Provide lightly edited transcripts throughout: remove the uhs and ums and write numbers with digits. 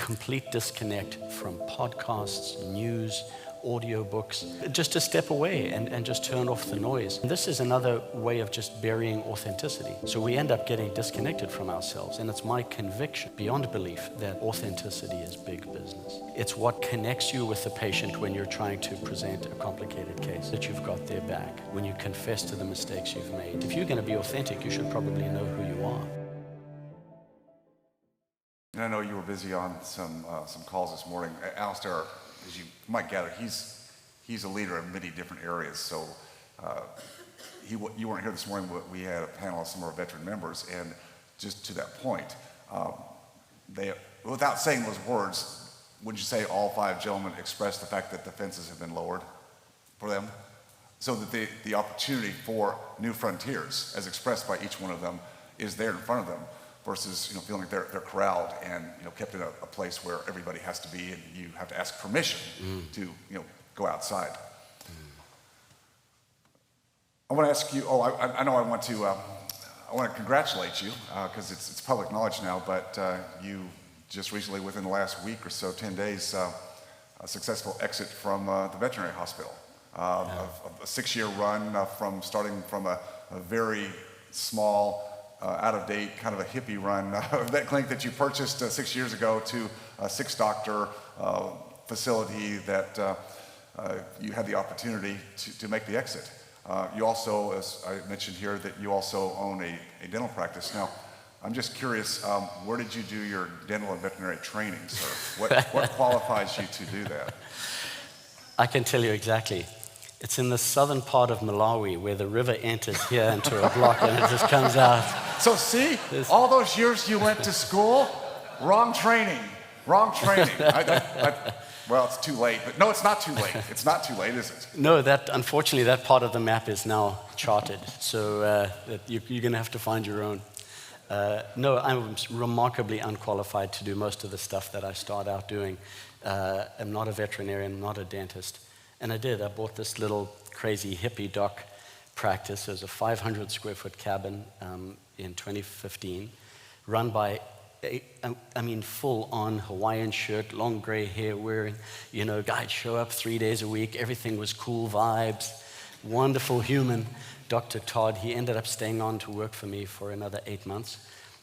complete disconnect from podcasts, news, audiobooks, just to step away and just turn off the noise. And this is another way of just burying authenticity. So we end up getting disconnected from ourselves, and it's my conviction, beyond belief, that authenticity is big business. It's what connects you with the patient when you're trying to present a complicated case, that you've got their back, when you confess to the mistakes you've made. If you're going to be authentic, you should probably know who you are. And I know you were busy on some calls this morning. Alistair, as you might gather, he's a leader in many different areas. So you weren't here this morning, but we had a panel of some of our veteran members, and just to that point, they, without saying those words, would you say all 5 gentlemen expressed the fact that the fences have been lowered for them, so that the opportunity for new frontiers, as expressed by each one of them, is there in front of them, versus feeling like they're corralled and kept in a place where everybody has to be and you have to ask permission to go outside. I want to ask you. I know I want to congratulate you because it's public knowledge now. But you just recently, within the last week or so, 10 days, a successful exit from the Veterinary Hospital. A 6-year run from starting from a very small, out-of-date, kind of a hippie run vet clinic that you purchased 6 years ago to a 6-doctor facility that you had the opportunity to make the exit. You also, as I mentioned here, that you also own a dental practice. Now, I'm just curious, where did you do your dental and veterinary training, sir? What qualifies you to do that? I can tell you exactly. It's in the southern part of Malawi where the river enters here into a block and it just comes out. So see, all those years you went to school, wrong training. Well, it's too late, but no, it's not too late. It's not too late, is it? No, unfortunately, that part of the map is now charted, so you're going to have to find your own. No, I'm remarkably unqualified to do most of the stuff that I start out doing. I'm not a veterinarian, not a dentist. And I bought this little crazy hippie doc practice. It was a 500 square foot cabin in 2015, run by, full on Hawaiian shirt, long gray hair wearing, guy'd show up 3 days a week. Everything was cool vibes, wonderful human. Dr. Todd, he ended up staying on to work for me for another 8 months.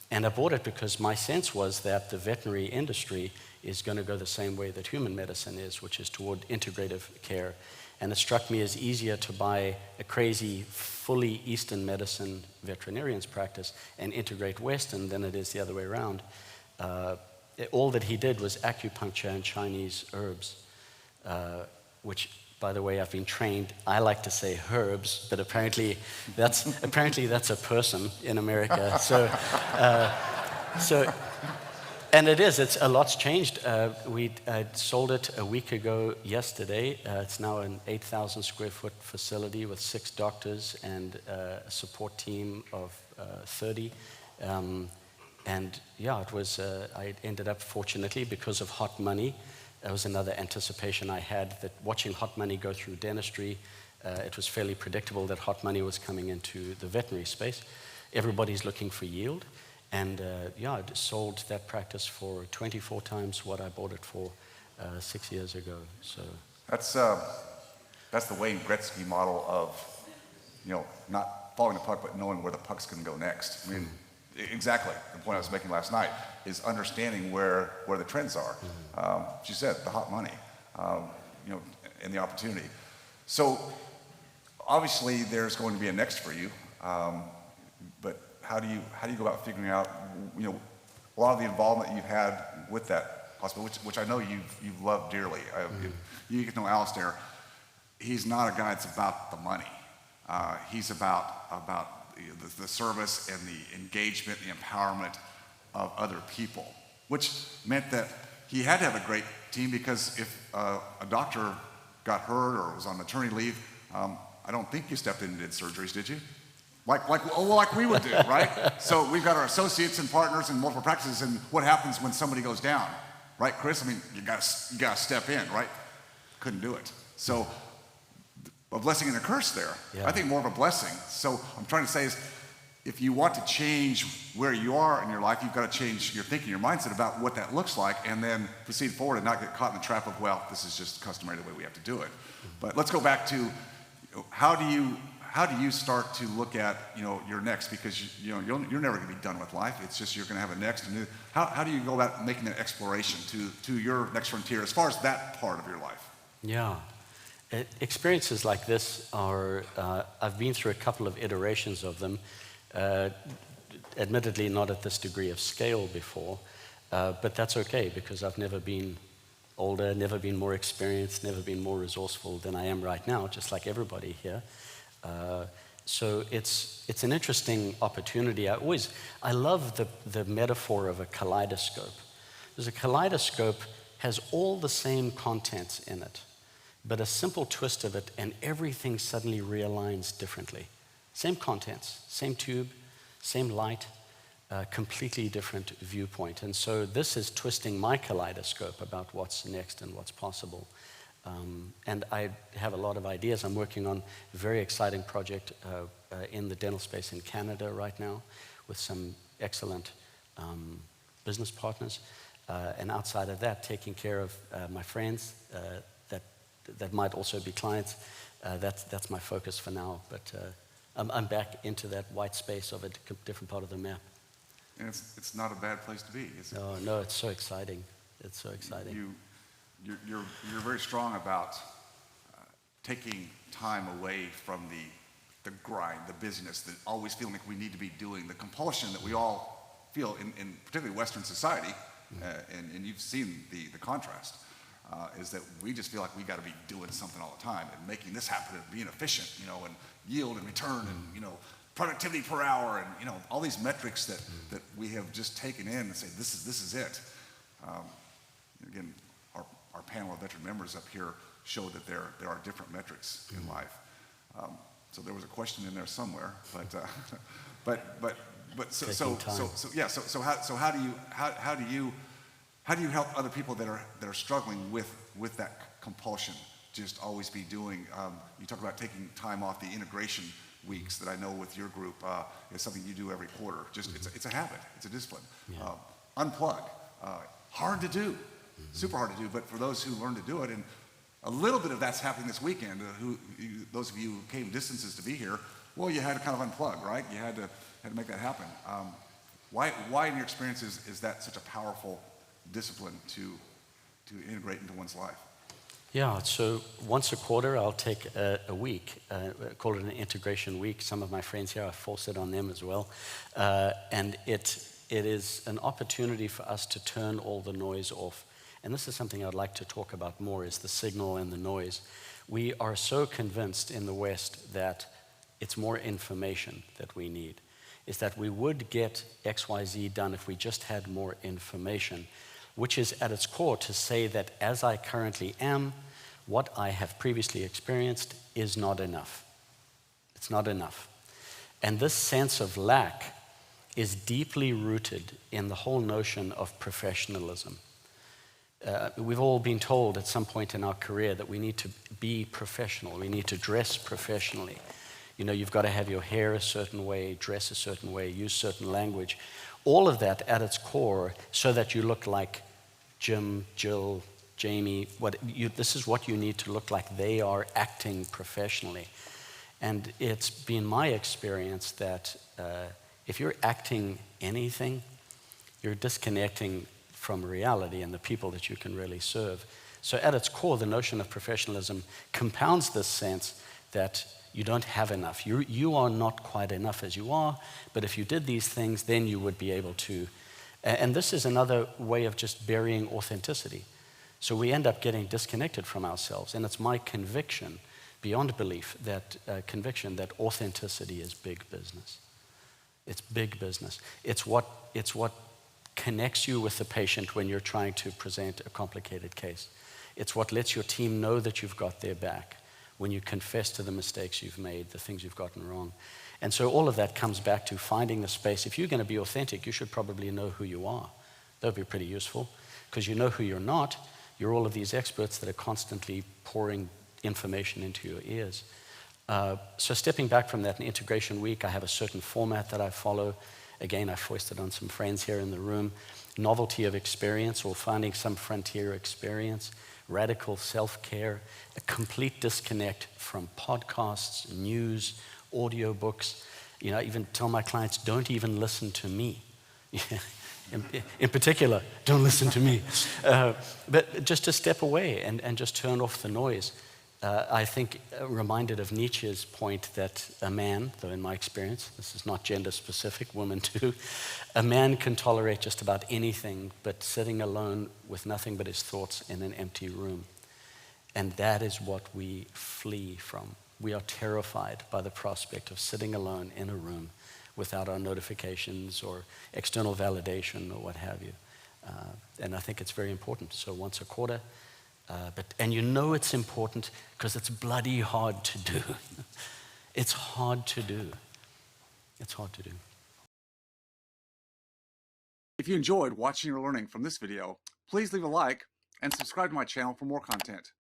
And I bought it because my sense was that the veterinary industry is going to go the same way that human medicine is, which is toward integrative care. And it struck me as easier to buy a crazy, fully Eastern medicine veterinarian's practice and integrate Western than it is the other way around. All that he did was acupuncture and Chinese herbs, which, by the way, I've been trained. I like to say herbs, but apparently that's a person in America. And it's a lot's changed. We sold it a week ago yesterday. It's now an 8,000 square foot facility with 6 doctors and a support team of 30. I ended up, fortunately, because of hot money. That was another anticipation I had, that watching hot money go through dentistry, it was fairly predictable that hot money was coming into the veterinary space. Everybody's looking for yield. And I sold that practice for 24 times what I bought it for 6 years ago. So that's the Wayne Gretzky model of, not following the puck, but knowing where the puck's going to go next. I mean, exactly the point I was making last night is understanding where the trends are. She said the hot money, and the opportunity. So obviously there's going to be a next for you, but how do you go about figuring out, a lot of the involvement you've had with that hospital, which I know you've loved dearly. You get to know Alistair. He's not a guy that's about the money. He's about the service and the engagement, the empowerment of other people, which meant that he had to have a great team, because if a doctor got hurt or was on maternity leave, I don't think you stepped in and did surgeries, did you? Like we would do, right? So we've got our associates and partners in multiple practices, and what happens when somebody goes down, right, Chris? I mean, you got to step in, right? Couldn't do it. So a blessing and a curse there. Yeah. I think more of a blessing. So I'm trying to say is, if you want to change where you are in your life, you've got to change your thinking, your mindset about what that looks like, and then proceed forward and not get caught in the trap of, well, this is just customary the way we have to do it. But let's go back to, how do you start to look at, your next? Because you're never going to be done with life. It's just you're going to have a next. And how do you go about making that exploration to your next frontier as far as that part of your life? Yeah. Experiences like this are, I've been through a couple of iterations of them. Admittedly not at this degree of scale before, but that's okay because I've never been older, never been more experienced, never been more resourceful than I am right now, just like everybody here. So it's an interesting opportunity. I love the metaphor of a kaleidoscope. Because a kaleidoscope has all the same contents in it, but a simple twist of it and everything suddenly realigns differently. Same contents, same tube, same light, completely different viewpoint. And so this is twisting my kaleidoscope about what's next and what's possible. And I have a lot of ideas. I'm working on a very exciting project in the dental space in Canada right now with some excellent business partners. And outside of that, taking care of my friends that might also be clients. That's my focus for now. But I'm back into that white space of a different part of the map. And it's not a bad place to be, is it? No, it's so exciting. It's so exciting. You're very strong about taking time away from the grind, the busyness, the always feeling like we need to be doing, the compulsion that we all feel in particularly Western society, and you've seen the contrast, is that we just feel like we got to be doing something all the time and making this happen and being efficient, and yield and return and productivity per hour and all these metrics that we have just taken in and say this is it. Again, our panel of veteran members up here show that there are different metrics in life. So there was a question in there somewhere, so how do you help other people that are struggling with that compulsion? Just always be doing. You talk about taking time off. The integration weeks that I know with your group is something you do every quarter. Just it's a habit. It's a discipline. Yeah. Unplug. Hard to do. Super hard to do. But for those who learn to do it, and a little bit of that's happening this weekend. Those of you who came distances to be here, well, you had to kind of unplug, right? You had to make that happen. Why in your experience is that such a powerful discipline to integrate into one's life? Yeah, so once a quarter I'll take a week, call it an integration week. Some of my friends here, I force it on them as well. And it is an opportunity for us to turn all the noise off. And this is something I'd like to talk about more, is the signal and the noise. We are so convinced in the West that it's more information that we need. Is that we would get XYZ done if we just had more information, which is at its core to say that as I currently am, what I have previously experienced is not enough. It's not enough. And this sense of lack is deeply rooted in the whole notion of professionalism. We've all been told at some point in our career that we need to be professional, we need to dress professionally. You've got to have your hair a certain way, dress a certain way, use certain language. All of that at its core so that you look like Jim, Jill, Jamie. This is what you need to look like. They are acting professionally. And it's been my experience that if you're acting anything, you're disconnecting from reality and the people that you can really serve. So at its core, the notion of professionalism compounds this sense that you don't have enough. You are not quite enough as you are, but if you did these things, then you would be able to. And this is another way of just burying authenticity. So we end up getting disconnected from ourselves. And it's my conviction, beyond belief, that conviction that authenticity is big business. It's big business. It's what connects you with the patient when you're trying to present a complicated case. It's what lets your team know that you've got their back when you confess to the mistakes you've made, the things you've gotten wrong. And so all of that comes back to finding the space. If you're going to be authentic, you should probably know who you are. That would be pretty useful, because you know who you're not. You're all of these experts that are constantly pouring information into your ears. So stepping back from that, in Integration Week, I have a certain format that I follow. Again, I foisted on some friends here in the room. Novelty of experience, or finding some frontier experience, radical self-care, a complete disconnect from podcasts, news, audiobooks. You know, I even tell my clients, don't even listen to me. In particular, don't listen to me. But just to step away and just turn off the noise. I think reminded of Nietzsche's point that a man, though in my experience, this is not gender specific, women too, a man can tolerate just about anything but sitting alone with nothing but his thoughts in an empty room. And that is what we flee from. We are terrified by the prospect of sitting alone in a room without our notifications or external validation or what have you. And I think it's very important. So once a quarter, and you know it's important because it's bloody hard to do. It's hard to do. It's hard to do. If you enjoyed watching or learning from this video, please leave a like and subscribe to my channel for more content.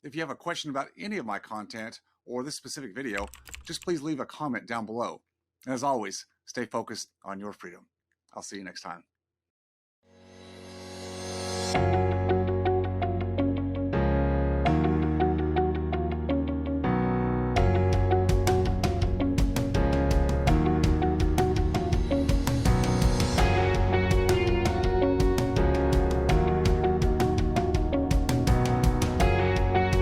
If you have a question about any of my content or this specific video, just please leave a comment down below. And as always, stay focused on your freedom. I'll see you next time.